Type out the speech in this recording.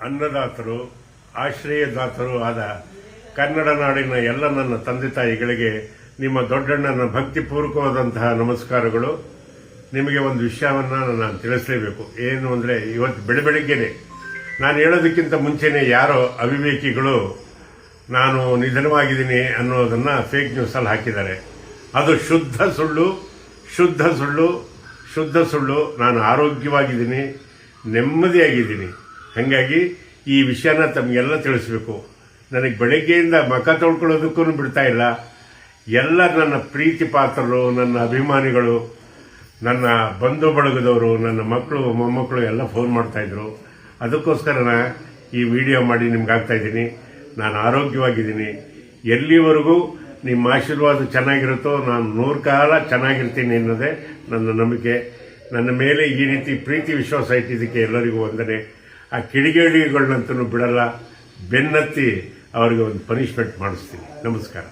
ಅನ್ನದಾತರು, ಆಶ್ರಯದಾತರು ಆದ ಕನ್ನಡ ನಾಡಿನ ಎಲ್ಲ ನನ್ನ ತಂದೆ ತಾಯಿಗಳಿಗೆ ನಿಮ್ಮ ದೊಡ್ಡಣ್ಣನ ಭಕ್ತಿಪೂರ್ವಕವಾದಂತಹ ನಮಸ್ಕಾರಗಳು. ನಿಮಗೆ ಒಂದು ವಿಷಯವನ್ನು ನಾನು ತಿಳಿಸಲೇಬೇಕು. ಏನು ಅಂದರೆ, ಇವತ್ತು ಬೆಳಗ್ಗೆನೆ ನಾನು ಹೇಳೋದಕ್ಕಿಂತ ಮುಂಚೆನೇ ಯಾರೋ ಅವಿವೇಕಿಗಳು ನಾನು ನಿಧನವಾಗಿದ್ದೀನಿ ಅನ್ನೋದನ್ನು ಫೇಕ್ ನ್ಯೂಸಲ್ಲಿ ಹಾಕಿದ್ದಾರೆ. ಅದು ಶುದ್ಧ ಸುಳ್ಳು, ಶುದ್ಧ ಸುಳ್ಳು, ಶುದ್ಧ ಸುಳ್ಳು. ನಾನು ಆರೋಗ್ಯವಾಗಿದ್ದೀನಿ, ನೆಮ್ಮದಿಯಾಗಿದ್ದೀನಿ. ಹಾಗಾಗಿ ಈ ವಿಷಯನ ತಮಗೆಲ್ಲ ತಿಳಿಸ್ಬೇಕು. ನನಗೆ ಬೆಳಗ್ಗೆಯಿಂದ ಮುಖ ತೊಳ್ಕೊಳ್ಳೋದಕ್ಕೂ ಬಿಡ್ತಾ ಇಲ್ಲ. ಎಲ್ಲ ನನ್ನ ಪ್ರೀತಿ ಪಾತ್ರರು, ನನ್ನ ಅಭಿಮಾನಿಗಳು, ನನ್ನ ಬಂಧು ಬಳಗದವರು, ನನ್ನ ಮಕ್ಕಳು ಮೊಮ್ಮಕ್ಕಳು ಎಲ್ಲ ಫೋನ್ ಮಾಡ್ತಾಯಿದ್ರು. ಅದಕ್ಕೋಸ್ಕರ ಈ ವಿಡಿಯೋ ಮಾಡಿ ನಿಮ್ಗೆ ಆಗ್ತಾಯಿದ್ದೀನಿ. ನಾನು ಆರೋಗ್ಯವಾಗಿದ್ದೀನಿ. ಎಲ್ಲಿವರೆಗೂ ನಿಮ್ಮ ಆಶೀರ್ವಾದ ಚೆನ್ನಾಗಿರುತ್ತೋ ನಾನು 100 ಕಾಲ ಚೆನ್ನಾಗಿರ್ತೀನಿ ಅನ್ನೋದೇ ನನ್ನ ನಂಬಿಕೆ. ನನ್ನ ಮೇಲೆ ಈ ರೀತಿ ಪ್ರೀತಿ ವಿಶ್ವಾಸ ಇಟ್ಟಿದ್ದಕ್ಕೆ ಎಲ್ಲರಿಗೂ ವಂದನೆ. ಆ ಕಿಡಿಗೇಡಿಗಳನ್ನಂತೂ ಬಿಡಲ್ಲ, ಬೆನ್ನತ್ತಿ ಅವರಿಗೆ ಒಂದು ಪನಿಷ್ಮೆಂಟ್ ಮಾಡಿಸ್ತೀನಿ. ನಮಸ್ಕಾರ.